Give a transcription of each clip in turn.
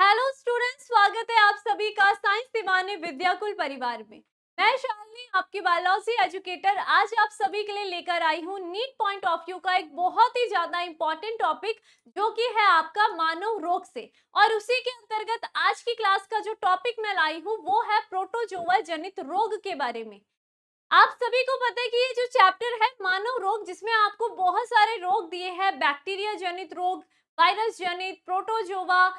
Hello students, स्वागत है आप सभी का साइंस दीवाने विद्याकुल परिवार में। मैं शालिनी, आपकी बायोलॉजी एजुकेटर, आज आप सभी के लिए लेकर आई हूँ नीट पॉइंट ऑफ व्यू का एक बहुत ही ज्यादा इंपॉर्टेंट टॉपिक, जो कि है आपका मानव रोग से। और उसी के अंतर्गत आज की क्लास का जो टॉपिक मैं लाई हूँ वो है प्रोटोजोआ जनित रोग के बारे में। आप सभी को पता है कि ये जो चैप्टर है मानव रोग, जिसमें आपको बहुत सारे रोग दिए हैं, बैक्टीरिया जनित रोग, वायरस जनित, प्रोटोजोआ,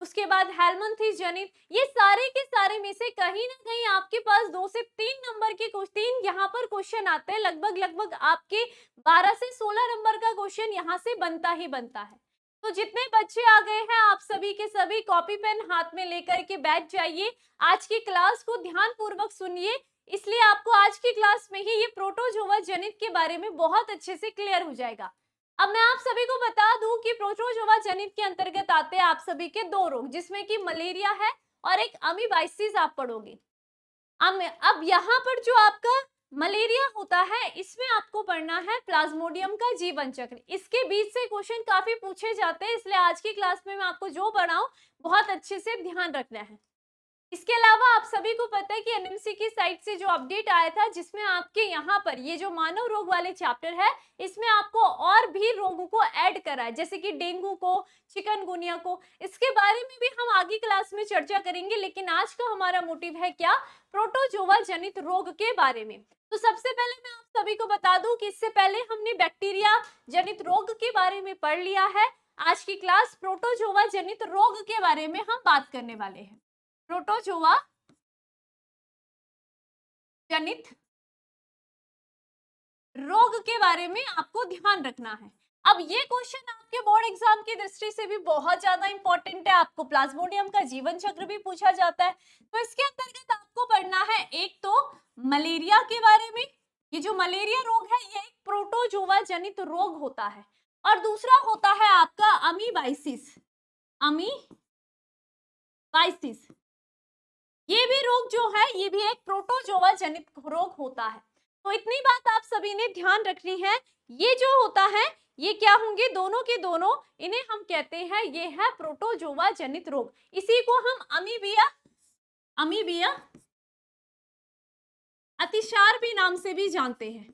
उसके बाद हेलमिंथेस जनित, ये सारे के सारे में से कहीं ना कहीं आपके पास 2 से 3 नंबर के तीन यहाँ पर क्वेश्चन आते हैं। लगभग लगभग आपके 12 से 16 नंबर का क्वेश्चन यहाँ से बनता ही बनता है। तो जितने बच्चे आ गए हैं, आप सभी के सभी कॉपी पेन हाथ में लेकर के बैठ जाइए, आज की क्लास को ध्यान पूर्वक सुनिए। इसलिए आपको आज की क्लास में ही ये प्रोटोजोआ जनित के बारे में बहुत अच्छे से क्लियर हो जाएगा। अब मैं आप सभी को बता दूं कि प्रोटोजोआ जनित के अंतर्गत आते हैं आप सभी के दो रोग, जिसमें कि मलेरिया है और एक अमीबाइसिस आप पढ़ोगे। अब यहाँ पर जो आपका मलेरिया होता है, इसमें आपको पढ़ना है प्लाज्मोडियम का जीवन चक्र। इसके बीच से क्वेश्चन काफी पूछे जाते हैं, इसलिए आज की क्लास में मैं आपको जो पढ़ाऊं बहुत अच्छे से ध्यान रखना है। इसके अलावा आप सभी को पता है कि एनएमसी की साइट से जो अपडेट आया था, जिसमें आपके यहाँ पर ये जो मानव रोग वाले चैप्टर है, इसमें आपको और भी रोगों को ऐड करा है, जैसे कि डेंगू को, चिकनगुनिया को। इसके बारे में भी हम आगे क्लास में चर्चा करेंगे, लेकिन आज का हमारा मोटिव है क्या, प्रोटोजोआ जनित रोग के बारे में। तो सबसे पहले मैं आप सभी को बता दूं कि इससे पहले हमने बैक्टीरिया जनित रोग के बारे में पढ़ लिया है। आज की क्लास प्रोटोजोआ जनित रोग के बारे में हम बात करने वाले हैं। प्रोटोजोआ जनित रोग के बारे में आपको ध्यान रखना है। अब ये क्वेश्चन आपके बोर्ड एग्जाम की दृष्टि से भी बहुत ज्यादा इंपॉर्टेंट है, आपको प्लाज्मोडियम का जीवन चक्र भी पूछा जाता है। तो इसके अंतर्गत आपको पढ़ना है एक तो मलेरिया के बारे में। ये जो मलेरिया रोग है ये एक प्रोटोजोआ जनित रोग होता है, और दूसरा होता है आपका अमीबाइसिस। अमीबाइसिस ये भी रोग जो है ये भी एक प्रोटोजोआ जनित रोग होता है। तो इतनी बात आप सभी ने ध्यान रखनी है। ये जो होता है ये क्या होंगे, दोनों के दोनों, इन्हें हम कहते हैं ये है प्रोटोजोआ जनित रोग। इसी को हम अमीबिया अतिसार भी नाम से भी जानते हैं।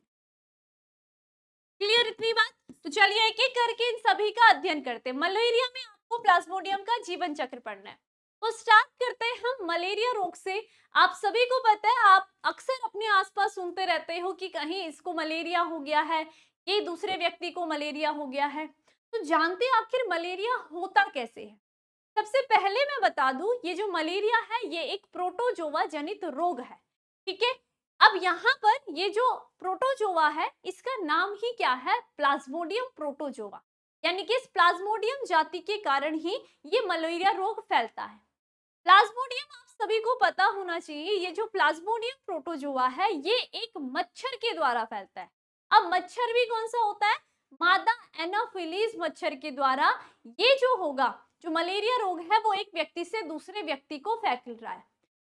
क्लियर इतनी बात? तो चलिए एक एक करके इन सभी का अध्ययन करते हैं। मलेरिया में आपको प्लाज्मोडियम का जीवन चक्र पढ़ना है। तो स्टार्ट करते हैं हम मलेरिया रोग से। आप सभी को पता है, आप अक्सर अपने आसपास सुनते रहते हो कि कहीं इसको मलेरिया हो गया है, ये दूसरे व्यक्ति को मलेरिया हो गया है। तो जानते आखिर मलेरिया होता कैसे है? सबसे पहले मैं बता दूं, ये जो मलेरिया है ये एक प्रोटोजोआ जनित रोग है। ठीक है, अब यहाँ पर ये जो प्रोटोजोआ है इसका नाम ही क्या है, प्लाज्मोडियम प्रोटोजोआ। यानी कि इस प्लाज्मोडियम जाति के कारण ही ये मलेरिया रोग फैलता है। प्लाज्मोडियम आप सभी को पता होना चाहिए, ये जो प्लाज्मोडियम प्रोटोजोआ है ये एक मच्छर के द्वारा फैलता है। अब मच्छर भी कौन सा होता है, मादा एनोफिलीज मच्छर के द्वारा ये जो होगा, जो मलेरिया रोग है वो एक व्यक्ति से दूसरे व्यक्ति को फैल रहा है।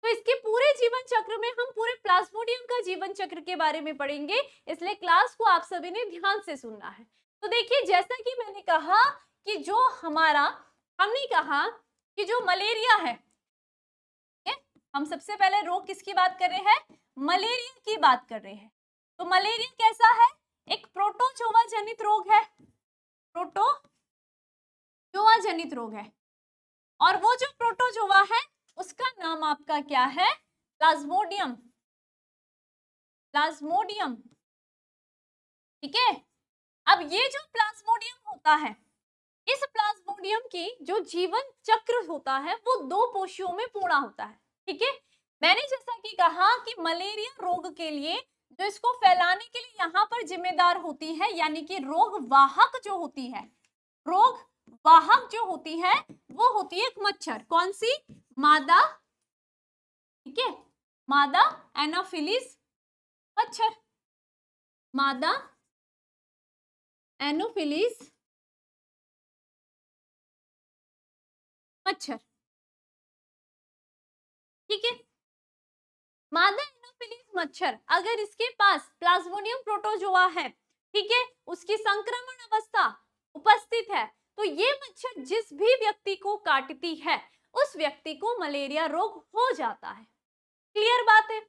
तो इसके पूरे जीवन चक्र में हम पूरे प्लाज्मोडियम का जीवन चक्र के बारे में पढ़ेंगे, इसलिए क्लास को आप सभी ने ध्यान से सुनना है। तो देखिए, जैसा कि मैंने कहा कि हमने कहा कि जो मलेरिया है, हम सबसे पहले रोग किसकी बात कर रहे हैं, मलेरिया की बात कर रहे हैं। तो मलेरिया कैसा है, एक प्रोटोजोआ जनित रोग है, प्रोटोजोआ जनित रोग है। और वो जो प्रोटोजोआ है उसका नाम आपका क्या है, प्लाज्मोडियम। ठीक है, अब ये जो प्लाज्मोडियम होता है, इस प्लाज्मोडियम की जो जीवन चक्र होता है वो 2 पोशियों में पूर्ण होता है। ठीक है, मैंने जैसा कि कहा कि मलेरिया रोग के लिए जो इसको फैलाने के लिए यहाँ पर जिम्मेदार होती है, यानी कि रोग वाहक जो होती है, रोग वाहक जो होती है वो होती है एक मच्छर। कौन सी, मादा। ठीक है, मादा एनोफिलीज मच्छर, मादा एनोफिलीज मच्छर। ठीक है, मादा एनोफिलीज मच्छर अगर इसके पास प्लाज्मोडियम प्रोटोजोआ है, ठीक है, उसकी संक्रमण अवस्था उपस्थित है, तो ये मच्छर जिस भी व्यक्ति को काटती है उस व्यक्ति को मलेरिया रोग हो जाता है। क्लियर बात है।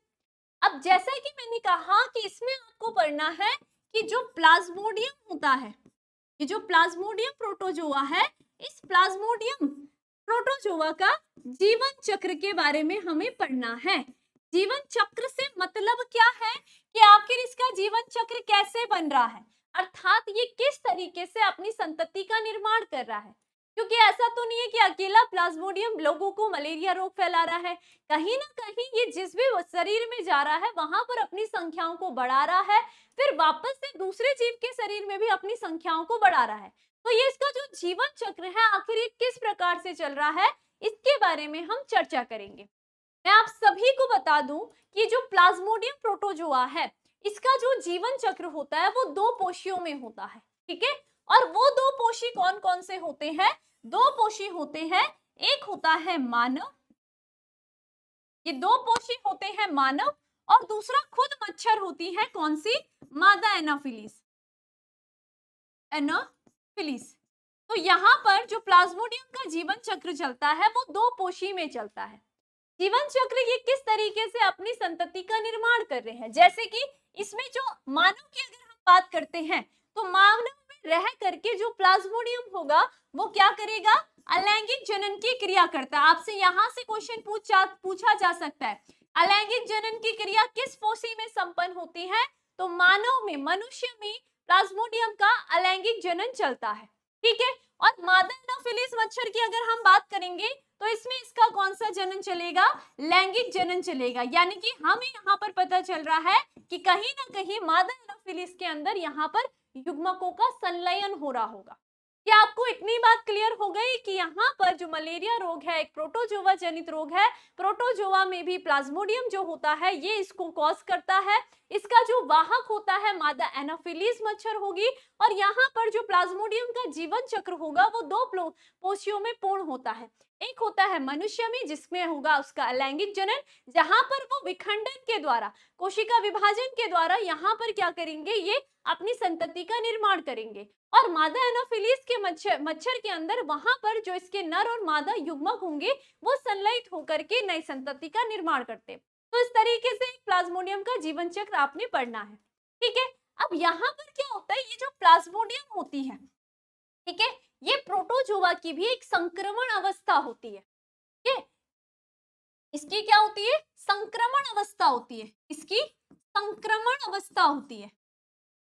अब जैसा कि मैंने कहा कि इसमें आपको पढ़ना है कि जो प्लाज्मोडियम होता है, ये जो प्लाज्मोडियम प्रोटोजोआ है, इस प्लाज्मोडियम प्रोटोजोआ का जीवन चक्र के बारे में हमें पढ़ना है। जीवन चक्र से मतलब क्या है कि आखिर इसका जीवन चक्र कैसे बन रहा है, अर्थात ये किस तरीके से अपनी संतति का निर्माण कर रहा है। क्योंकि ऐसा तो नहीं है कि अकेला प्लाज्मोडियम लोगों को मलेरिया रोग फैला रहा है, कहीं ना कहीं ये जिस भी शरीर में जा रहा है वहां पर अपनी संख्याओं को बढ़ा रहा है, फिर वापस से दूसरे जीव के शरीर में भी अपनी संख्याओं को बढ़ा रहा है। तो ये इसका जो जीवन चक्र है आखिर ये किस प्रकार से चल रहा है, इसके बारे में हम चर्चा करेंगे। मैं आप सभी को बता दूं कि जो प्लाज्मोडियम प्रोटोजोआ है, इसका जो जीवन चक्र होता है वो दो पोशियों में होता है, ठीक है। और वो दो पोषी कौन कौन से होते हैं? दो पोषी होते हैं, एक होता है मानव, ये दो पोषी होते हैं मानव, और दूसरा खुद मच्छर होती है, कौन सी? मादा एनाफिलीज, एनाफिलीज। तो यहाँ पर जो प्लाज्मोडियम का जीवन चक्र चलता है वो दो पोषी में चलता है। जीवन चक्र ये किस तरीके से अपनी संतति का निर्माण कर रहे हैं, जैसे कि इसमें जो मानव की अगर हम बात करते हैं तो मानव में रह करके जो प्लाज्मोडियम होगा वो क्या करेगा? अलैंगिक जनन की क्रिया करता है। आपसे यहाँ से क्वेश्चन पूछा जा सकता है, अलैंगिक जनन की क्रिया किस पोषी में संपन्न होती है? तो मानव में, मनुष्य में प्लाज्मोडियम का अलैंगिक जनन चलता है, ठीक है। और मादा एनाफिलीज मच्छर की अगर हम बात करेंगे तो इसमें इसका कौन सा जनन चलेगा? लैंगिक जनन चलेगा। यानी कि हमें यहाँ पर पता चल रहा है कि कहीं ना कहीं मादा एनाफिलीज के अंदर यहाँ पर युग्मकों का संलयन हो रहा होगा। क्या आपको इतनी बात क्लियर हो गई कि यहाँ पर जो मलेरिया रोग है एक प्रोटोजोआ जनित रोग है, प्रोटोजोआ में भी प्लाज्मोडियम जो होता है ये इसको कॉज करता है। इसका जो वाहक होता है मादा एनाफिलीज मच्छर होगी, और यहाँ पर जो प्लाज्मोडियम का जीवन चक्र होगा वो दो पोषियों में पूर्ण होता है। एक होता है मनुष्य में जिसमें होगा उसका अलैंगिक जनन, जहां पर वो विखंडन के द्वारा, कोशिका विभाजन के द्वारा यहाँ पर क्या करेंगे? ये अपनी संतति का निर्माण करेंगे। और मादा एनाफिलीज के मच्छर के अंदर वहां पर जो इसके नर और मादा युग्मक होंगे वो संलयित होकर के नई संतति का निर्माण करते हैं। तो इस तरीके से एक प्लाज्मोडियम का जीवन चक्र आपने पढ़ना है, ठीक है। अब यहाँ पर क्या होता है, ये जो प्लाज्मोडियम होती है, ठीक है, ये प्रोटोजोआ की भी एक संक्रमण अवस्था होती है, ठीक है। इसकी क्या होती है? संक्रमण अवस्था होती है, इसकी संक्रमण अवस्था होती है,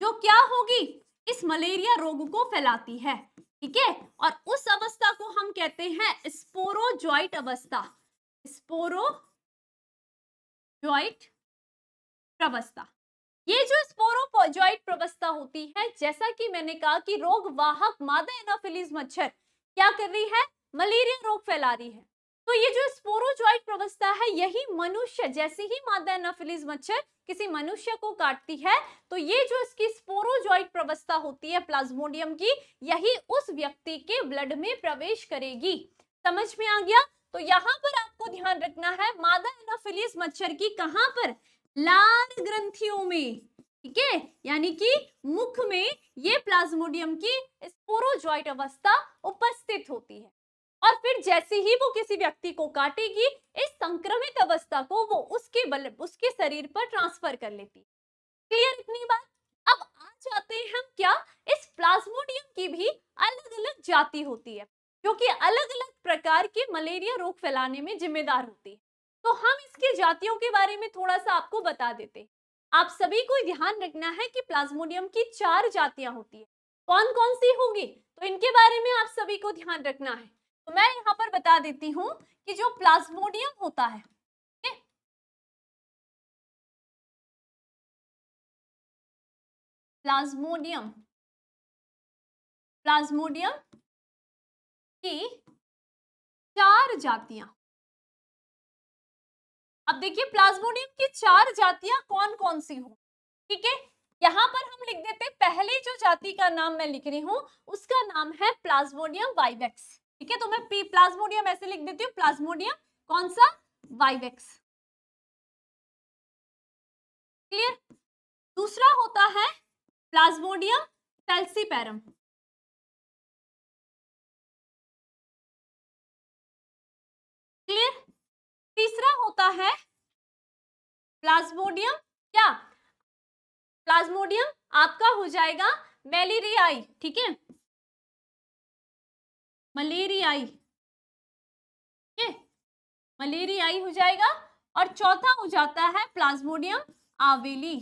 जो क्या होगी? इस मलेरिया रोग को फैलाती है, ठीक है। और उस अवस्था को हम कहते हैं स्पोरोजॉइट अवस्था, स्पोरोजॉइट प्रवस्था। ये जो स्पोरोजॉइट प्रवस्था होती है, जैसा कि मैंने कहा कि रोग वाहक मादा एनाफिलीज मच्छर क्या कर रही है? मलेरिया रोग फैला रही है। तो ये जो स्पोरोजॉइट प्रवस्था है यही मनुष्य, जैसे ही मादा एनाफिलीज मच्छर किसी मनुष्य को काटती है तो ये जो इसकी स्पोरोजॉइट प्रवस्था होती है प्लाज्मोडियम की, यही उस व्यक्ति के ब्लड में प्रवेश करेगी। समझ में आ गया? तो यहाँ पर आपको ध्यान रखना है, मादा एनाफिलीज मच्छर की कहां पर? लाल ग्रंथियों में, ठीक है, यानी कि मुख में ये प्लाज्मोडियम की स्पोरोजॉइट अवस्था उपस्थित होती है। और फिर जैसे ही वो किसी व्यक्ति को काटेगी, इस संक्रमित अवस्था को वो उसके शरीर पर ट्रांसफर कर लेती है। क्लियर इतनी बात? अब आ जाते हैं हम क्या, इस प्लाज्मोडियम की भी अलग अलग जाति होती है जो कि अलग अलग प्रकार के मलेरिया रोग फैलाने में जिम्मेदार होती है। तो हम इसकी जातियों के बारे में थोड़ा सा आपको बता देते हैं। आप सभी को ध्यान रखना है कि प्लाज्मोडियम की 4 जातियां होती है। कौन कौन सी होंगी? तो इनके बारे में आप सभी को ध्यान रखना है। तो मैं यहाँ पर बता देती हूँ कि जो प्लाज्मोडियम होता है, प्लाज्मोडियम, प्लाज्मोडियम की 4 जातियां। अब देखिए प्लाज्मोडियम की 4 जातियां कौन कौन सी हो, ठीक है। यहाँ पर हम लिख देते, पहली जो जाति का नाम मैं लिख रही हूँ उसका नाम है प्लाज्मोडियम वाइवेक्स, ठीक है। तो मैं प्लाज्मोडियम ऐसे लिख देती हूँ, प्लाज्मोडियम कौन सा? वाइवेक्स। क्लियर? दूसरा होता है प्लाज्मोडियम फैल्सीपैरम, होता है प्लाज्मोडियम, क्या प्लाज्मोडियम आपका हो जाएगा मैलेरियाई, ठीक है, मलेरियाई, ठीक है, मलेरियाई हो जाएगा। और चौथा हो जाता है प्लाज्मोडियम आवेली।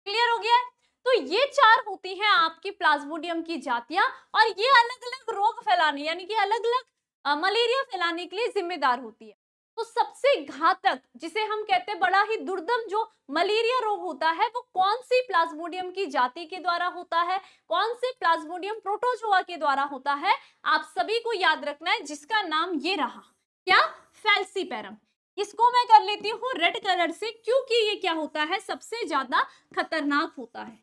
क्लियर हो गया है? तो ये चार होती हैं आपकी प्लाज्मोडियम की जातियां, और ये अलग अलग रोग फैलाने यानी कि अलग अलग मलेरिया फैलाने के लिए जिम्मेदार होती है। तो सबसे घातक जिसे हम कहते हैं बड़ा ही दुर्दम जो मलेरिया रोग होता है वो कौन सी प्लाज्मोडियम की जाति के द्वारा होता है, कौन से प्लाज्मोडियम प्रोटोजोआ के द्वारा होता है, आप सभी को याद रखना है, जिसका नाम ये रहा, क्या, फैल्सीपेरम। इसको मैं कर लेती हूँ रेड कलर से, क्योंकि ये क्या होता है, सबसे ज्यादा खतरनाक होता है।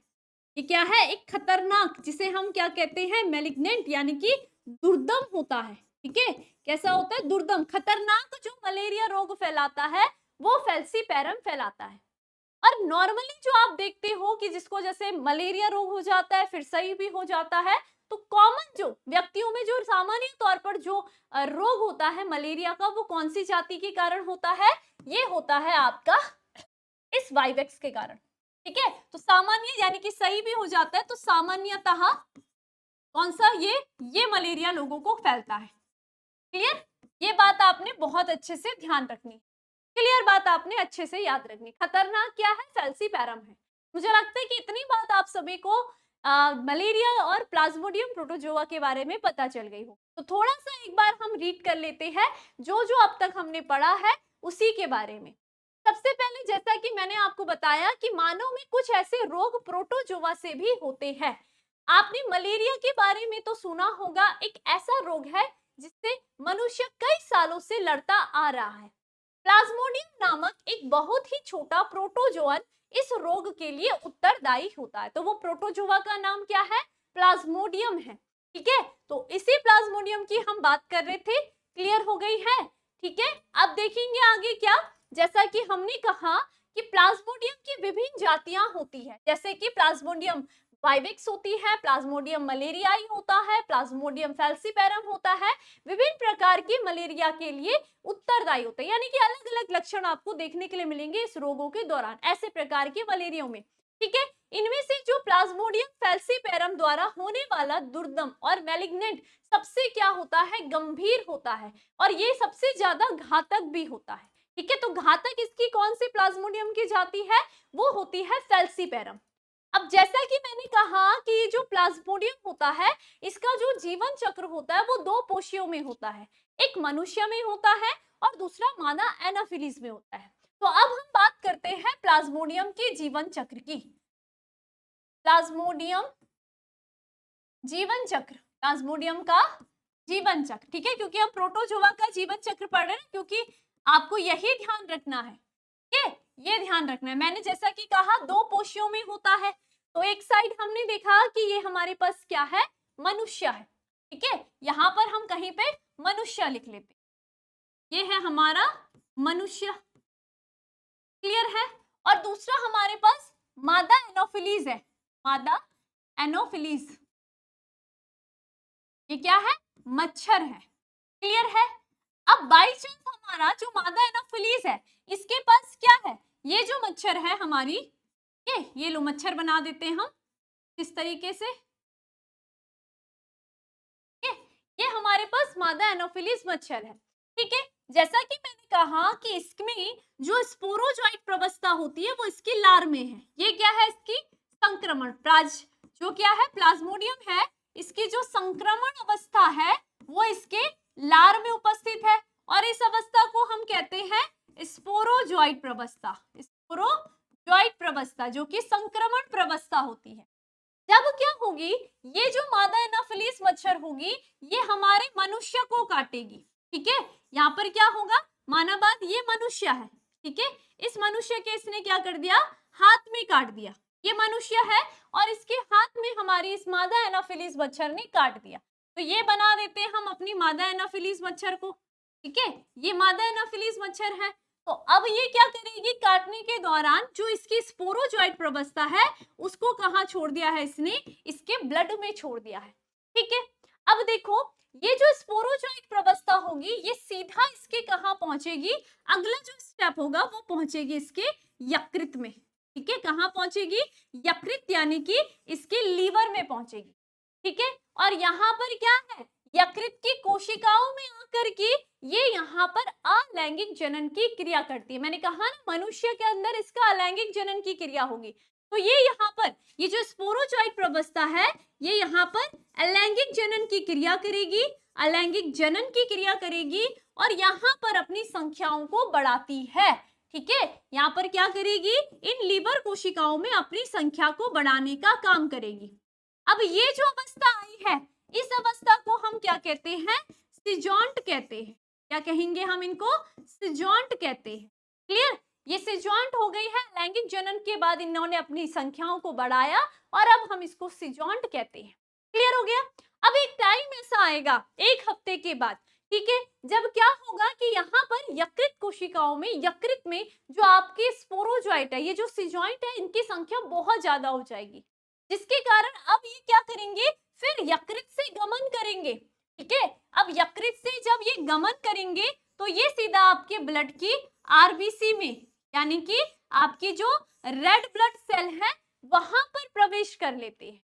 ये क्या है, एक खतरनाक, जिसे हम क्या कहते हैं, मैलिग्नेंट, यानी कि दुर्दम होता है। ठीक है, कैसा होता है, दुर्दम, खतरनाक जो मलेरिया रोग फैलाता है वो फैल्सीपेरम फैलाता है। और नॉर्मली जो आप देखते हो कि जिसको जैसे मलेरिया रोग हो जाता है फिर सही भी हो जाता है, तो कॉमन जो व्यक्तियों में जो सामान्य तौर पर जो रोग होता है मलेरिया का, वो कौन सी जाति के कारण होता है, ये होता है आपका इस वाइवेक्स के कारण। ठीक है, तो सामान्य यानी कि सही भी हो जाता है, तो सामान्यतः कौन सा, ये मलेरिया लोगों को फैलता है। क्लियर, ये बात आपने बहुत अच्छे से ध्यान रखनी, क्लियर बात आपने अच्छे से याद रखनी। खतरनाक क्या है, फैल्सीपेरम है। मुझे लगता है कि इतनी बात आप सभी को मलेरिया और प्लाज्मोडियम प्रोटोजोआ के बारे में पता चल गई हो। तो थोड़ा सा एक बार हम रीड कर लेते हैं जो जो अब तक हमने पढ़ा है उसी के बारे में। सबसे पहले जैसा कि मैंने आपको बताया कि मानव में कुछ ऐसे रोग प्रोटोजोआ से भी होते हैं। आपने मलेरिया के बारे में तो सुना होगा, एक ऐसा रोग है जिससे मनुष्य कई सालों से लड़ता आ रहा है। प्लाज्मोडियम नामक एक बहुत ही छोटा प्रोटोजोअन इस रोग के लिए उत्तरदायी होता है। तो वो प्रोटोजोआ का नाम क्या है, प्लाज्मोडियम है। ठीक है, तो इसी प्लाज्मोडियम की हम बात कर रहे थे, क्लियर हो गई है। ठीक है, अब देखेंगे आगे क्या, जैसा कि हमने कहा कि प्लाज्मोडियम की विभिन्न जातियां होती है, जैसे कि प्लाज्मोडियम वाइवेक्स होती है, प्लाज्मोडियम मलेरियाई होता है, प्लाज्मोडियम फैल्सीपेरम होता है, विभिन्न प्रकार की मलेरिया के लिए उत्तरदायी होते हैं, यानी कि अलग अलग लक्षण आपको देखने के लिए मिलेंगे इस रोगों के दौरान ऐसे प्रकार के मलेरिया में। ठीक है, इनमें से जो प्लाज्मोडियम फैल्सीपेरम द्वारा होने वाला दुर्दम और मैलिग्नेंट सबसे क्या होता है, गंभीर होता है, और ये सबसे ज्यादा घातक भी होता है। ठीक है, तो घातक इसकी कौन सी प्लाज्मोडियम की जाति है, वो होती है फैल्सीपेरम। अब जैसा कि मैंने कहा कि ये जो प्लाज्मोडियम होता है इसका जो जीवन चक्र होता है वो दो पोशियों में होता है, एक मनुष्य में होता है और दूसरा मादा एनाफिलीज में होता है। तो अब हम बात करते हैं प्लाज्मोडियम के जीवन चक्र की। प्लाज्मोडियम जीवन चक्र, प्लाज्मोडियम का जीवन चक्र, ठीक है, क्योंकि हम प्रोटोजोआ का जीवन चक्र पढ़ रहे हैं, क्योंकि आपको यही ध्यान रखना है। ठीक है, ये ध्यान रखना है। मैंने जैसा कि कहा दो पोशियों में होता है, तो एक साइड हमने देखा कि ये हमारे पास क्या है, मनुष्य है। ठीक है, यहाँ पर हम कहीं पे मनुष्य लिख लेते, ये है हमारा मनुष्य, क्लियर है। और दूसरा हमारे पास मादा एनोफिलीज है, मादा एनोफिलीज, ये क्या है, मच्छर है, क्लियर है। अब बाई चांस हमारा जो मादा एनोफिलीज है इसके पास क्या है, ये जो मच्छर है हमारी, ये लो मच्छर बना देते हैं हम इस तरीके से, ये हमारे पास मादा एनोफिलीज मच्छर है। ठीक है, जैसा कि मैंने कहा कि इसमें जो स्पोरोजोइट प्रवस्था होती है वो इसके लार में है। ये क्या है, इसकी संक्रमण, जो क्या है प्लाज्मोडियम है, इसकी जो संक्रमण अवस्था है वो इसके लार में उपस्थित है, और इस अवस्था को हम कहते हैं स्पोरोजोइट प्रवस्था, स्पोरोजोइट प्रवस्था जो कि संक्रमण प्रवस्था होती है। जब क्या होगी, ये जो मादा एनाफिलीज मच्छर होगी ये हमारे मनुष्य को काटेगी। ठीक है, यहाँ पर क्या होगा, माना बात ये मनुष्य है, ठीक है, इस मनुष्य के इसने क्या कर दिया, हाथ में काट दिया, ये मनुष्य है और इसके हाथ में हमारी इस मादा एनाफिलीज मच्छर ने काट दिया। तो ये बना देते हैं हम अपनी मादा एनाफिलीज मच्छर को। ठीक है, ये मादा एनाफिलीज मच्छर है। तो अब ये क्या करेगी, काटने के दौरान जो इसकी स्पोरोजोइट प्रवस्था है उसको कहाँ छोड़ दिया है इसने, इसके ब्लड में छोड़ दिया है। ठीक है, अब देखो, ये जो स्पोरोजोइट प्रवस्था होगी ये सीधा इसके कहाँ पहुंचेगी, अगला जो स्टेप होगा वो पहुंचेगी इसके यकृत में। ठीक है, कहाँ पहुंचेगी, यकृत यानी कि इसके लीवर में पहुंचेगी। ठीक है, और यहाँ पर क्या है, यकृत की कोशिकाओं में आकर के ये यहाँ पर अलैंगिक जनन की क्रिया करती है। मैंने कहा ना मनुष्य के अंदर इसका अलैंगिक जनन की क्रिया होगी। तो ये यहाँ पर ये जो स्पोरोजोइट प्रवस्था है ये यहाँ पर अलैंगिक जनन की क्रिया करेगी, अलैंगिक जनन की क्रिया करेगी और यहाँ पर अपनी संख्याओं को बढ़ाती है। ठीक है, यहाँ पर क्या करेगी, इन लीवर कोशिकाओं में अपनी संख्या को बढ़ाने का काम करेगी। अब ये जो अवस्था आई है इस अवस्था को हम क्या कहते हैं, सिजॉन्ट कहते हैं। क्या कहेंगे हम इनको, सिजॉन्ट कहते हैं। क्लियर, ये सिजॉन्ट हो गई है, लैंगिक जनन के बाद इन्होंने अपनी संख्याओं को बढ़ाया और अब हम इसको सिजॉन्ट कहते हैं। क्लियर हो गया। अब एक टाइम ऐसा आएगा 1 हफ्ते के बाद, ठीक है, जब क्या होगा कि यहाँ पर यकृत कोशिकाओं में, यकृत में जो आपके स्पोरोजोइट है, ये जो सिजॉइंट है, इनकी संख्या बहुत ज्यादा हो जाएगी, जिसके कारण अब ये क्या करेंगे, फिर यकृत से गमन करेंगे। ठीक है, अब यकृत से जब ये गमन करेंगे तो ये सीधा आपके ब्लड की आरबीसी में, यानी कि आपकी जो रेड ब्लड सेल है वहां पर प्रवेश कर लेते हैं।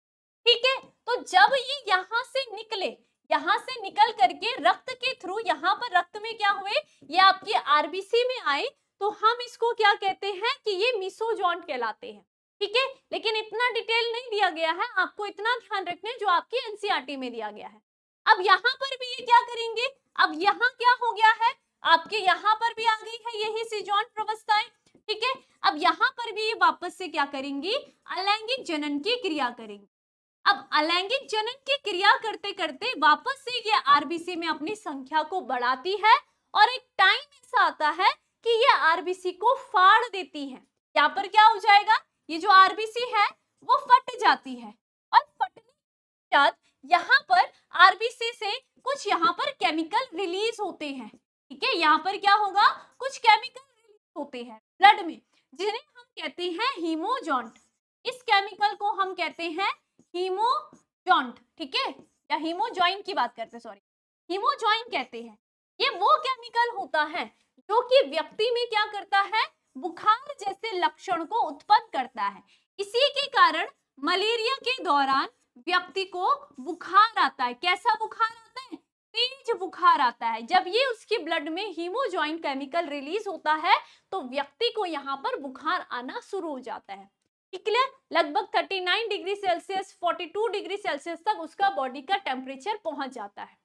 ठीक है, तो जब ये यहाँ से निकले, यहाँ से निकल करके रक्त के थ्रू यहाँ पर रक्त में क्या हुए, ये आपकी आरबीसी में आए, तो हम इसको क्या कहते हैं कि ये मीसोजॉन्ट कहलाते हैं। ठीक है, लेकिन इतना डिटेल नहीं दिया गया है, आपको इतना ध्यान रखना जो आपकी एनसीईआरटी में दिया गया है। अब यहाँ पर भी ये क्या करेंगे, अब यहाँ क्या हो गया है, आपके यहाँ पर भी आ गई है यही सिजॉन्ट प्रवस्थाएं। ठीक है, अब यहाँ पर भी ये वापस से क्या करेंगी, अलैंगिक जनन की क्रिया करेंगी। अब अलैंगिक जनन की क्रिया करते करते वापस से ये आरबीसी में अपनी संख्या को बढ़ाती है और एक टाइम ऐसा आता है कि ये आरबीसी को फाड़ देती है। यहाँ पर क्या हो जाएगा, ये जो आरबीसी है वो फट जाती है और फटने के बाद यहाँ पर आरबीसी से कुछ यहाँ पर केमिकल रिलीज होते हैं। ठीक है, यहाँ पर क्या होगा, कुछ केमिकल रिलीज होते हैं ब्लड में, जिन्हें हम कहते हैं हीमोजॉन्ट। इस केमिकल को हम कहते हैं हीमोजॉन्ट। ठीक है, या हीमोजॉइन की बात करते हैं, सॉरी, हीमोजॉइन कहते हैं। ये वो केमिकल होता है जो कि व्यक्ति में क्या करता है, बुखार जैसे लक्षण को उत्पन्न करता है। इसी के कारण मलेरिया के दौरान व्यक्ति को बुखार आता है। कैसा बुखार आता है, तेज बुखार आता है। जब ये उसके ब्लड में हीमोजॉइन केमिकल रिलीज होता है तो व्यक्ति को यहाँ पर बुखार आना शुरू हो जाता है। ठीक है, लगभग 39 डिग्री सेल्सियस 42 डिग्री सेल्सियस तक उसका बॉडी का टेम्परेचर पहुंच जाता है।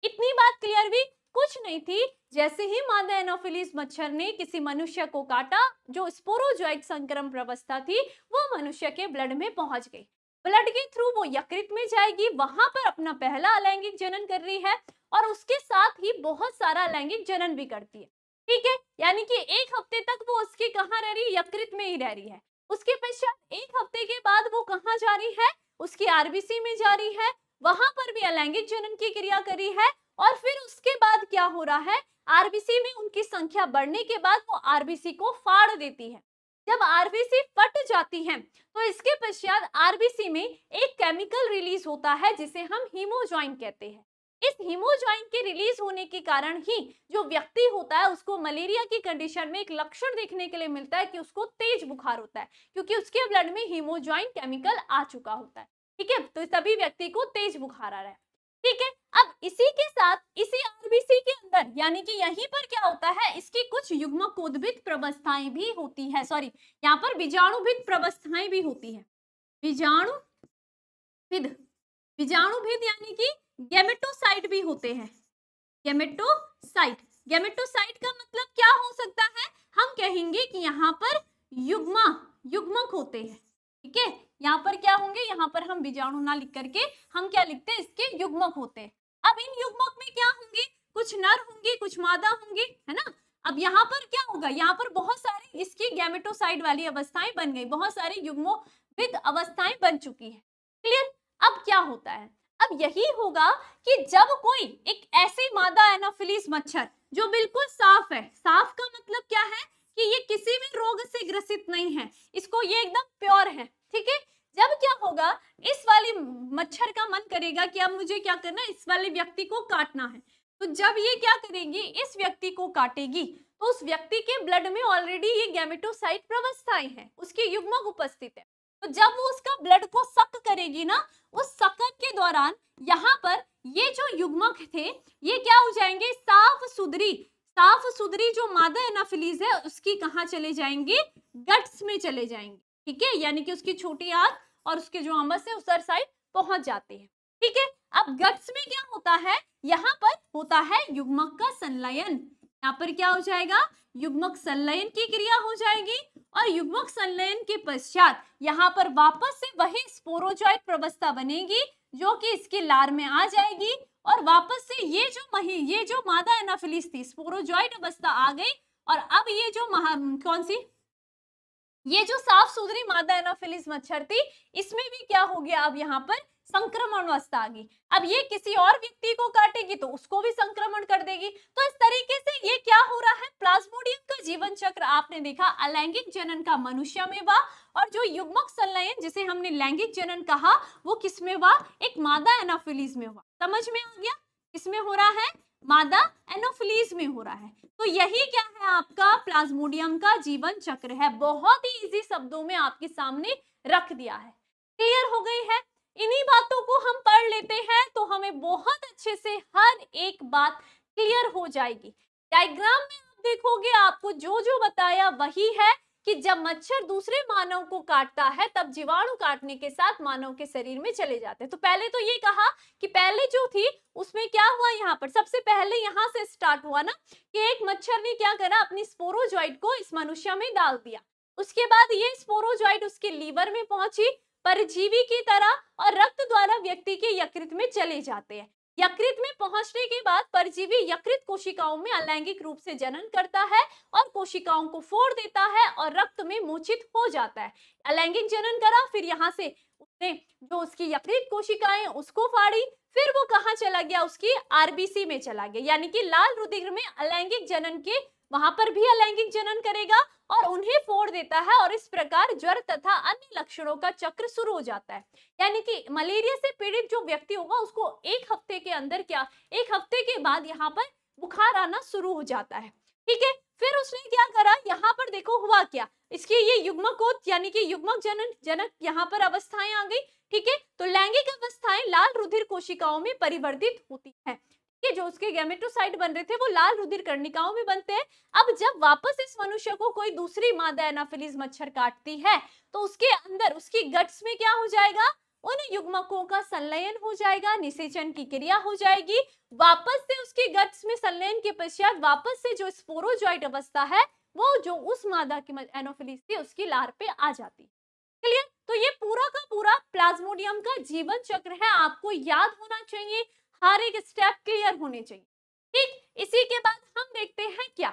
इतनी बात क्लियर हुई, कुछ नहीं थी, जैसे ही मादा एनोफिलीज मच्छर ने किसी मनुष्य को काटा, जो स्पोरोजोइट संक्रमण प्रवस्था थी वो मनुष्य के ब्लड में पहुंच गई। ब्लड के थ्रू वो यकृत में जाएगी, वहां पर अपना पहला अलैंगिक जनन कर रही है और उसके साथ ही बहुत सारा अलैंगिक जनन भी करती है। ठीक है, यानी कि 1 हफ्ते तक वो उसके कहाँ रह रही है, यकृत में ही रह रही है। उसके पश्चात 1 हफ्ते के बाद वो कहाँ जा रही है, उसकी आरबीसी में जा रही है, वहां पर भी अलैंगिक जनन की क्रिया करी है और फिर उसके बाद क्या हो रहा है, आरबीसी में उनकी संख्या बढ़ने के बाद वो आरबीसी को फाड़ देती है। जब आरबीसी फट जाती है तो इसके पश्चात आरबीसी में एक केमिकल रिलीज होता है जिसे हम हीमोजॉइन कहते हैं। इस हीमोजॉइन के रिलीज होने के कारण ही जो व्यक्ति होता है उसको मलेरिया की कंडीशन में एक लक्षण देखने के लिए मिलता है कि उसको तेज बुखार होता है, क्योंकि उसके ब्लड में हीमोजॉइन केमिकल आ चुका होता है। ठीक है, तो सभी व्यक्ति को तेज बुखार आ रहा है। ठीक है, अब इसी के साथ इसी आरबीसी के अंदर, यानी कि यहीं पर क्या होता है, इसकी कुछ युग्मकोद्भिद प्रवस्थाएं भी होती है, सॉरी, यहाँ पर बीजाणुभिद प्रवस्थाएं भी होती है। बीजाणुभिद, बीजाणुभिद यानी कि गैमेटोसाइट भी होते हैं। गैमेटोसाइट, गैमेटोसाइट का मतलब क्या हो सकता है, हम कहेंगे कि यहाँ पर युग्मक होते हैं। ठीक है, यहाँ पर क्या होंगे, यहाँ पर हम बीजाणु ना लिख करके हम क्या लिखते हैं, इसके युग्मक होते हैं। अब इन युग्मक में क्या होंगे, कुछ नर होंगे कुछ मादा होंगे, है ना। अब यहाँ पर क्या होगा, यहाँ पर बहुत सारे इसकी गैमेटोसाइट वाली अवस्थाएं बन गई, बहुत सारे युग्मोविद अवस्थाएं बन चुकी है। क्लियर, अब क्या होता है, अब यही होगा कि जब कोई एक ऐसी मादा एनोफिलीज मच्छर जो बिल्कुल साफ है, साफ का मतलब क्या है कि ये किसी भी रोग से ग्रसित नहीं है, इसको ये एकदम प्योर है। ठीक है, जब क्या होगा, इस वाली मच्छर का मन करेगा कि अब मुझे क्या करना है, इस वाले व्यक्ति को काटना है। तो जब ये क्या करेगी, इस व्यक्ति को काटेगी, तो उस व्यक्ति के ब्लड में ऑलरेडी ये गैमेटोसाइट प्रवस्थाएं हैं, उसके युग्मक उपस्थित है। तो जब वो उसका ब्लड को सक करेगी ना, उस सकन के दौरान यहाँ पर ये जो युग्मक थे, ये क्या हो जाएंगे, साफ सुधरी जो मादा एनाफिलीज है उसकी कहाँ चले जाएंगे, गट्स में चले जाएंगे। ठीक है, यानी कि उसकी छोटी आंत और उसके जो आमस है उस साइड पहुंच जाते हैं। ठीक है, अब गट्स में क्या होता है, यहाँ पर होता है युग्मक का संलयन। यहाँ पर क्या हो जाएगा, युग्मक संलयन की क्रिया हो जाएगी और युग्मक संलयन के पश्चात यहाँ पर वापस से वही स्पोरोजॉइट प्रवस्था बनेगी जो कि इसके लार में आ जाएगी और वापस से ये जो मादा एनाफिलीज थी, स्पोरोजॉइट अवस्था आ गई। और अब ये जो कौन सी, ये जो साफ सुथरी मादा एनाफिलीज मच्छर थी, इसमें भी क्या हो गया, अब यहाँ पर संक्रमण अवस्था आ गई। अब ये किसी और व्यक्ति को काटेगी तो उसको भी संक्रमण कर देगी। तो इस तरीके से ये क्या हो रहा है, प्लाज्मोडियम का जीवन चक्र आपने देखा, अलैंगिक जनन का मनुष्य में हुआ और जो युग्मक संलयन जिसे हमने लैंगिक जनन कहा वो किसमें हुआ, एक मादा एनाफिलीज में हुआ। समझ में आ गया, किसमें हो रहा है, मादा एनोफिलीज में हो रहा है। तो यही क्या है, आपका प्लाज्मोडियम का जीवन चक्र है। बहुत ही इजी शब्दों में आपके सामने रख दिया है। क्लियर हो गई है, इन्हीं बातों को हम पढ़ लेते हैं तो हमें बहुत अच्छे से हर एक बात क्लियर हो जाएगी। डायग्राम में आप देखोगे, आपको जो जो बताया वही है कि जब मच्छर दूसरे मानव को काटता है तब जीवाणु काटने के साथ मानव के शरीर में चले जाते हैं। तो पहले तो ये कहा कि पहले जो थी उसमें क्या हुआ, यहाँ पर सबसे पहले यहाँ से स्टार्ट हुआ ना कि एक मच्छर ने क्या करा, अपनी स्पोरोजॉइट को इस मनुष्य में डाल दिया। उसके बाद ये स्पोरोजॉइट उसके लीवर में पहुंची परजीवी की तरह और रक्त द्वारा व्यक्ति के यकृत में चले जाते हैं। यकृत में पहुंचने के बाद परजीवी यकृत कोशिकाओं में अलैंगिक रूप से जनन करता है और कोशिकाओं को फोड़ देता है और रक्त में मोचित हो जाता है। अलैंगिक जनन करा, फिर यहाँ से उसने जो उसकी यकृत कोशिकाएं उसको फाड़ी, फिर वो कहाँ चला गया, उसकी आरबीसी में चला गया, यानी कि लाल रुधिर में अलैंगिक जनन के वहां पर भी अलैंगिक जनन करेगा और उन्हें फोड़ देता है और इस प्रकार ज्वर तथा अन्य लक्षणों का चक्र शुरू हो जाता है। यानी कि मलेरिया से पीड़ित जो व्यक्ति होगा उसको एक हफ्ते के अंदर एक हफ्ते के बाद यहाँ पर बुखार आना शुरू हो जाता है। ठीक है, फिर उसने क्या करा, यहाँ पर देखो हुआ क्या, इसकी ये युग्मकोत यानी कि युग्मक जनक यहाँ पर अवस्थाएं आ गई। ठीक है, तो लैंगिक अवस्थाएं लाल रुधिर कोशिकाओं में परिवर्तित होती है। कि जो उसके गैमेटोसाइट बन रहे थे वो लाल रुधिर कर्णिकाओं में बनते हैं। अब जब वापस इस मनुष्य को कोई दूसरी मादा एनाफिलीज मच्छर काटती है तो उसके अंदर उसकी गट्स में क्या हो जाएगा, उन युग्मकों का संलयन हो जाएगा, निषेचन की क्रिया हो जाएगी। वापस से उसके गट्स में संलयन के पश्चात वापस से जो स्पोरोजॉइट अवस्था है वो जो उस मादा की एनाफिलीज थी उसकी लार पे आ जाती है। क्लियर, तो ये पूरा का पूरा प्लाज्मोडियम का जीवन चक्र है, आपको याद होना चाहिए, हर एक स्टेप क्लियर होने चाहिए। ठीक, इसी के बाद हम देखते हैं क्या,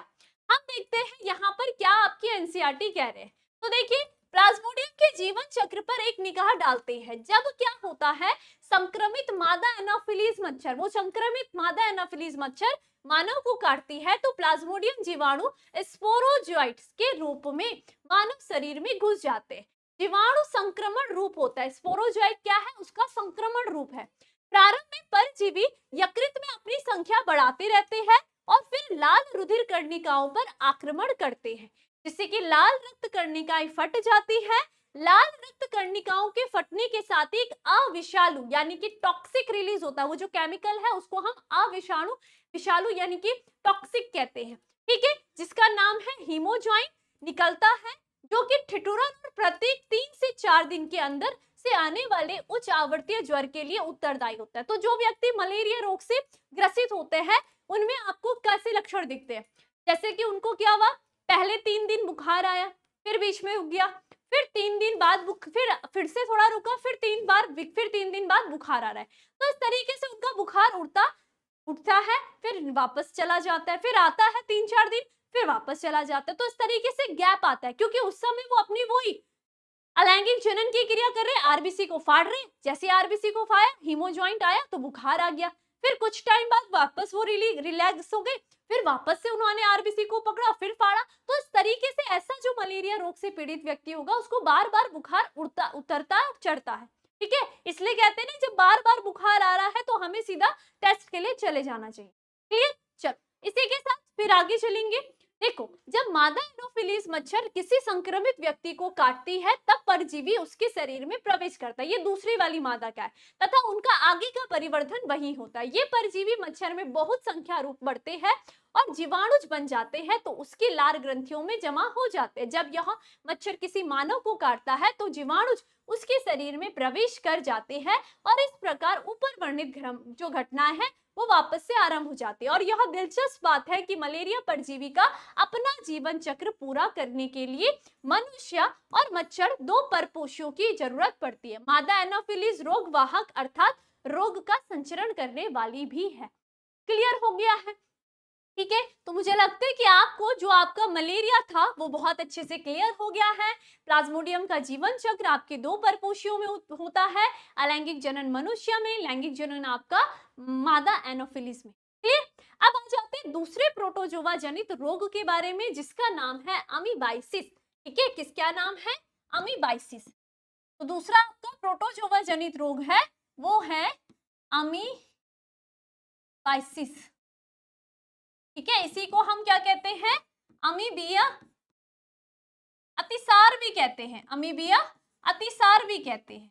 हम देखते हैं यहाँ पर क्या आपकी एनसीईआरटी कह रहे हैं। तो देखिए, प्लाज्मोडियम के जीवन चक्र पर एक निगाह डालते हैं। जब क्या होता है, संक्रमित मादा एनाफिलीज मच्छर, वो संक्रमित मादा एनाफिलीज मच्छर मानव को काटती है तो प्लाज्मोडियम जीवाणु स्पोरोजोइट्स के रूप में मानव शरीर में घुस जाते हैं। जीवाणु संक्रमण रूप होता है, स्पोरोजोइट क्या है, उसका संक्रमण रूप है। प्रारंभ में परजीवी यकृत में अपनी संख्या बढ़ाते रहते हैं और फिर लाल रुधिर कर्णिकाओं पर आक्रमण करते हैं, जिससे कि लाल रक्त कर्णिकाएं फट जाती है। लाल रक्त कर्णिकाओं के फटने के साथ ही एक अविषालु यानी कि टॉक्सिक रिलीज होता है। वो जो केमिकल है उसको हम विषालु यानी कि टॉक्सिक कहते हैं। ठीक है, जिसका नाम है हीमोजॉइन निकलता है, जो कि ठिठुरन और प्रत्येक 3 से 4 दिन के अंदर से आने वाले उच्च आवर्तीय ज्वर के लिए उत्तरदायी होता है। तो जो व्यक्ति मलेरिया रोग से ग्रसित होते हैं उनमें आपको कैसे लक्षण दिखते हैं, जैसे कि उनको क्या हुआ, पहले 3 दिन बुखार आया, फिर बीच में रुक गया, फिर 3 दिन बाद फिर से थोड़ा रुका, फिर 3 दिन बाद बुखार आ रहा है। तो इस तरीके से उनका बुखार उठता है, फिर वापस चला जाता है, फिर आता है 3-4 दिन, फिर वापस चला जाता है। तो इस तरीके से गैप आता है, क्योंकि उस समय वो अपनी वही अलैंगिक जनन की क्रिया कर रहे हैं, आरबीसी को फाड़ रहे हैं। जैसे आरबीसी को फाड़ा, हीमोजॉइंट आया तो बुखार आ गया, फिर कुछ टाइम बाद वापस वो रिलैक्स हो गए, फिर वापस से उन्होंने आरबीसी को पकड़ा, फिर फाड़ा। तो इस तरीके से ऐसा जो मलेरिया रोग से पीड़ित व्यक्ति होगा उसको बार बार बुखार उतरता और चढ़ता है। ठीक है, इसलिए कहते हैं ना, जब बार बार बुखार आ रहा है तो हमें सीधा टेस्ट के लिए चले जाना चाहिए। क्लियर? चलो इसी के साथ फिर आगे चलेंगे। देखो, जब मादा एनोफिलीज मच्छर किसी संक्रमित व्यक्ति को काटती है तब परजीवी उसके शरीर में प्रवेश करता है। ये दूसरी वाली मादा का है, तथा उनका आगे का परिवर्धन वही होता है। ये परजीवी मच्छर में बहुत संख्या रूप बढ़ते हैं और जीवाणुज बन जाते हैं, तो उसकी लार ग्रंथियों में जमा हो जाते हैं। जब यह मच्छर किसी मानव को काटता है तो जीवाणुज उसके शरीर में प्रवेश कर जाते हैं और इस प्रकार ऊपर वर्णित जो घटना है वो वापस से आरंभ हो जाती है। और यह दिलचस्प बात है कि मलेरिया परजीवी का अपना जीवन चक्र पूरा करने के लिए मनुष्य और मच्छर दो परपोषियों की जरूरत पड़ती है। मादा एनोफिलीज रोग वाहक अर्थात रोग का संचरण करने वाली भी है। क्लियर हो गया है? ठीक है, तो मुझे लगता है कि आपको जो आपका मलेरिया था वो बहुत अच्छे से क्लियर हो गया है। प्लाज्मोडियम का जीवन चक्र आपके दो परपोषियों में होता है, अलैंगिक जनन मनुष्य में, लैंगिक जनन आपका मादा एनोफिलीज में। क्लियर? अब आ जाते हैं दूसरे प्रोटोजोआ जनित रोग के बारे में जिसका नाम है अमीबाइसिस। ठीक है, किसका नाम है? अमीबाइसिस। तो दूसरा आपका प्रोटोजोआ जनित रोग है वो है अमीबाइसिस। ठीक है, इसी को हम क्या कहते हैं? अमीबिया अतिसार भी कहते हैं, अमीबिया अतिसार भी कहते हैं।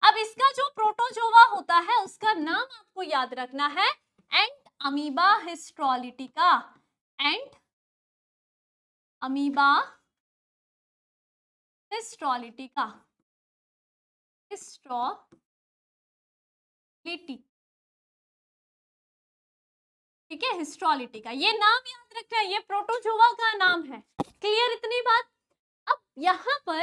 अब इसका जो प्रोटोजोआ होता है उसका नाम आपको याद रखना है एंट अमीबा हिस्ट्रोलिटिका। एंट अमीबा हिस्ट्रोलिटिका। हिस्ट्रोलिटिका, ठीक है, हिस्ट्रोलिटिका, ये नाम याद रखना है, ये प्रोटोजोआ का नाम है। क्लियर इतनी बात? अब यहाँ पर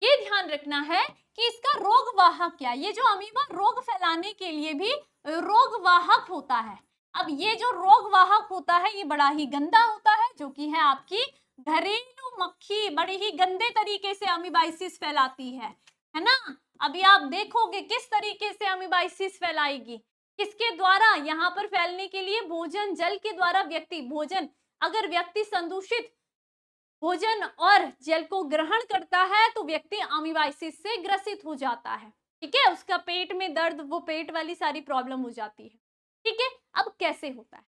ये ध्यान रखना है कि इसका रोग वाहक क्या है। ये जो अमीबा रोग फैलाने के लिए भी रोग वाहक होता है। अब ये जो रोग वाहक होता है ये बड़ा ही गंदा होता है, जो कि है आपकी घरेलू मक्खी। बड़े ही गंदे तरीके से अमीबाइसिस फैलाती है ना। अभी आप देखोगे किस तरीके से अमीबाइसिस फैलाएगी, किसके द्वारा? यहाँ पर फैलने के लिए भोजन जल के द्वारा व्यक्ति भोजन, अगर व्यक्ति संदूषित भोजन और जल को ग्रहण करता है तो व्यक्ति अमीबाइसिस से ग्रसित हो जाता है। ठीक है, उसका पेट में दर्द, वो पेट वाली सारी प्रॉब्लम हो जाती है। ठीक है, अब कैसे होता है?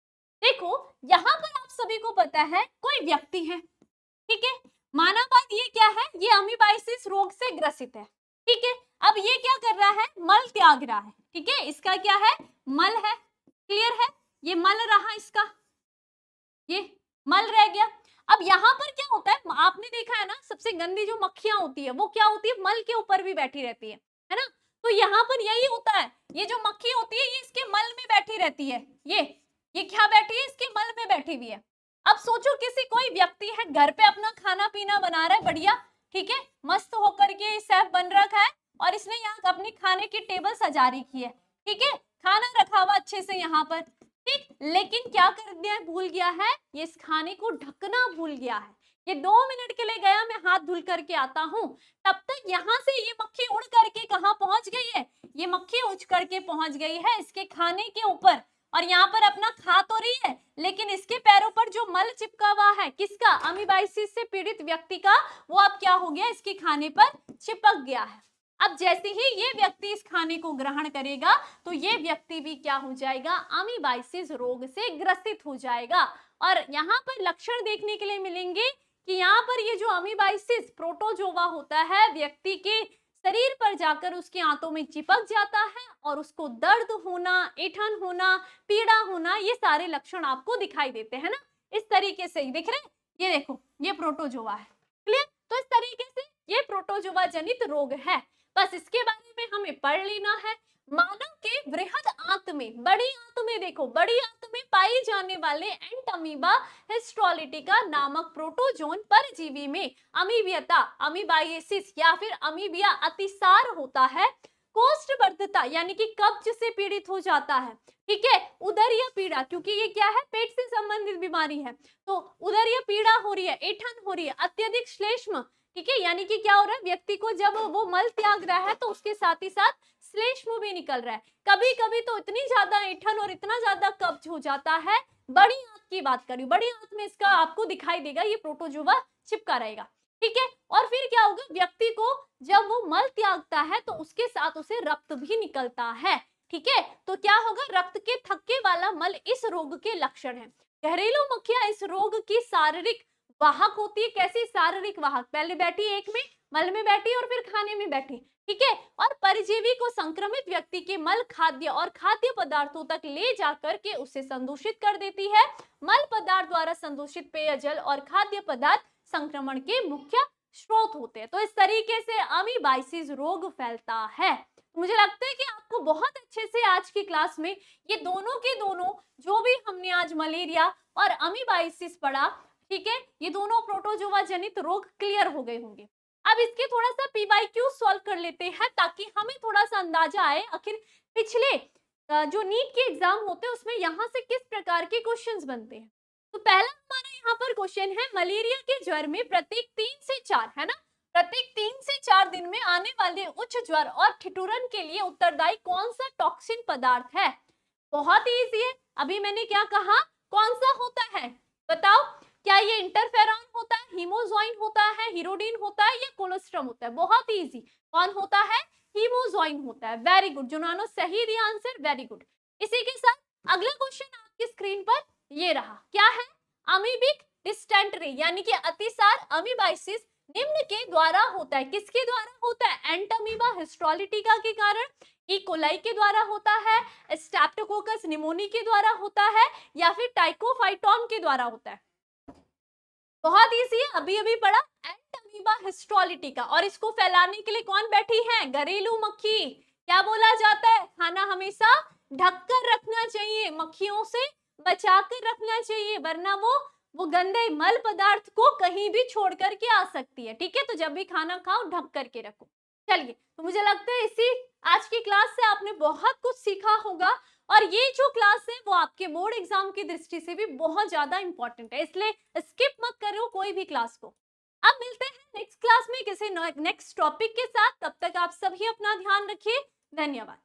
देखो, यहाँ पर आप सभी को पता है कोई व्यक्ति है, ठीक है, माना बात ये क्या है, ये अमीबाइसिस रोग से ग्रसित है। ठीक है, अब ये क्या कर रहा है? मल त्याग रहा है। ठीक है, इसका क्या है? मल है। क्लियर है? ये मल रहा, इसका ये मल रह गया। अब यहाँ पर क्या होता है, आपने देखा है ना, सबसे गंदी जो मक्खियां होती है वो क्या होती है? मल के ऊपर भी बैठी रहती है ना। तो यहाँ पर यही होता है, ये जो मक्खी होती है ये इसके मल में बैठी रहती है। ये क्या बैठी है? इसके मल में बैठी हुई है। अब सोचो किसी कोई व्यक्ति है घर पे अपना खाना पीना बना रहा है बढ़िया, ठीक है, मस्त होकर के शेफ बन रखा है और इसने यहाँ अपनी खाने की टेबल सजा रखी है। ठीक है, खाना रखा हुआ अच्छे से यहाँ पर, ठीक, लेकिन क्या कर दिया? भूल गया है, ये इस खाने को ढकना भूल गया है। ये 2 मिनट के लिए गया, मैं हाथ धुल करके आता हूँ, तब तक यहाँ से ये मक्खी उड़ करके कहाँ पहुंच गई है? ये मक्खी उड़ करके पहुंच गई है इसके खाने के ऊपर और यहाँ पर अपना खा तो रही है, लेकिन इसके पैरों पर जो मल चिपका हुआ है किसका? अमीबाइसिस से पीड़ित व्यक्ति का, वो अब क्या हो गया? इसके खाने पर चिपक गया है। अब जैसे ही ये व्यक्ति इस खाने को ग्रहण करेगा तो ये व्यक्ति भी क्या हो जाएगा? अमीबाइसिस रोग से ग्रसित हो जाएगा। और यहाँ पर लक्षण देखने के लिए मिलेंगे कि यहाँ पर ये जो अमीबाइसिस प्रोटोजोआ होता है व्यक्ति के शरीर पर जाकर उसके आंतों में चिपक जाता है और उसको दर्द होना, ऐंठन होना, पीड़ा होना, ये सारे लक्षण आपको दिखाई देते हैं ना। इस तरीके से ही दिख रहे हैं, ये देखो, ये प्रोटोजोआ है। क्लियर? तो इस तरीके से ये प्रोटोजोआ जनित रोग है, बस इसके बारे में हमें पढ़ लेना है। मानव के वृहद आंत में, बड़ी आंत में, देखो बड़ी आंत में पाई जाने वाले एंट अमीबा हिस्ट्रोलिटिका नामक प्रोटोजोन परजीवी में अमीबियता, अमीबाइसिस या फिर अमीबिया अतिसार होता है। कोष्ठबद्धता यानी कि कब्ज से पीड़ित हो जाता है। ठीक है, उदरीय पीड़ा, क्योंकि ये क्या है? पेट से संबंधित बीमारी है, तो उदरीय पीड़ा हो रही है, ऐंठन हो रही है, अत्यधिक श्लेष्म, ठीक है, यानी कि क्या हो रहा है? व्यक्ति को जब वो मल त्याग रहा है तो उसके साथ ही साथ श्लेष्म भी निकल रहा है। कभी कभी तो इतनी ज्यादा ऐंठन और इतना ज्यादा कब्ज हो जाता है। बड़ी आंत की बात करी, बड़ी आंत में इसका आपको दिखाई देगा, ये प्रोटोजोआ चिपका रहेगा। ठीक है, और फिर क्या होगा, व्यक्ति को जब वो मल त्यागता है तो उसके साथ उसे रक्त भी निकलता है। ठीक है, तो क्या होगा, रक्त के थक्के वाला मल इस रोग के लक्षण है। घरेलू मक्खियां इस रोग की शारीरिक वाहक होती है। कैसी शारीरिक वाहक, पहले बैठी एक में, मल में बैठी और फिर खाने में बैठी। ठीक है, और परजीवी को संक्रमित व्यक्ति के मल, खाद्य और खाद्य पदार्थों तक ले जाकर के उसे संदूषित कर देती है। मल पदार्थ द्वारा संदूषित पेयजल और खाद्य पदार्थ संक्रमण के मुख्य स्रोत होते हैं। तो इस तरीके से अमीबाइसिस रोग फैलता है। मुझे लगता है कि आपको बहुत अच्छे से आज की क्लास में ये दोनों के दोनों, जो भी हमने आज मलेरिया और अमीबाइसिस पढ़ा, ठीक है, ये दोनों प्रोटोजोआ जनित रोग क्लियर हो गए होंगे। अब इसके थोड़ा सा पीवाईक्यू सॉल्व कर लेते हैं ताकि हमें थोड़ा सा अंदाजा आए आखिर पिछले जो नीट के एग्जाम होते हैं उसमें यहाँ से किस प्रकार के क्वेश्चंस बनते हैं। तो पहला हमारा यहाँ पर क्वेश्चन है, मलेरिया के ज्वर में प्रत्येक 3 से 4, है ना, प्रत्येक 3 से 4 दिन में आने वाले उच्च ज्वर और ठिठुरन के लिए उत्तरदायी कौन सा टॉक्सिन पदार्थ है। बहुत ही इजी है। अभी मैंने क्या कहा, कौन सा होता है बताओ, क्या ये इंटरफेरॉन होता है, हीमोजॉइन होता है, हीरोडिन होता है या कोलोस्ट्रम होता है। बहुत ही इजी, कौन होता है, हीमोजॉइन होता है। वेरी गुड, जिन्होंने सही दिया आंसर, वेरी गुड। इसी के साथ अगला क्वेश्चन आपकी स्क्रीन पर ये रहा, क्या है, अमीबिक डिस्टेंट्री यानी कि अतिसार अमीबाइसिस निम्न के द्वारा होता है। किसके द्वारा होता है, एंटमीबा हिस्टोलिटिका के कारण, ई कोलाई के द्वारा होता है, स्ट्रेप्टोकोकस निमोनी के द्वारा होता है, या फिर टाइकोफाइटॉन के द्वारा होता है। बहुत इजी है, अभी अभी पढ़ा, एंटमीबा हिस्टोलिटिका। और इसको फैलाने के लिए कौन बैठी है, घरेलू मक्खी। क्या बोला जाता है, खाना हमेशा ढककर रखना चाहिए, मक्खियों से बचाकर रखना चाहिए, वरना वो गंदे मल पदार्थ को कहीं भी छोड़ करके आ सकती है। ठीक है, तो जब भी खाना खाओ ढक करके रखो। चलिए, तो मुझे लगता है इसी आज की क्लास से आपने बहुत कुछ सीखा होगा, और ये जो क्लास है वो आपके बोर्ड एग्जाम की दृष्टि से भी बहुत ज्यादा इंपॉर्टेंट है, इसलिए स्किप मत करो कोई भी क्लास को। अब मिलते हैं नेक्स्ट क्लास में किसी नेक्स्ट टॉपिक के साथ, तब तक आप सभी अपना ध्यान रखिए। धन्यवाद।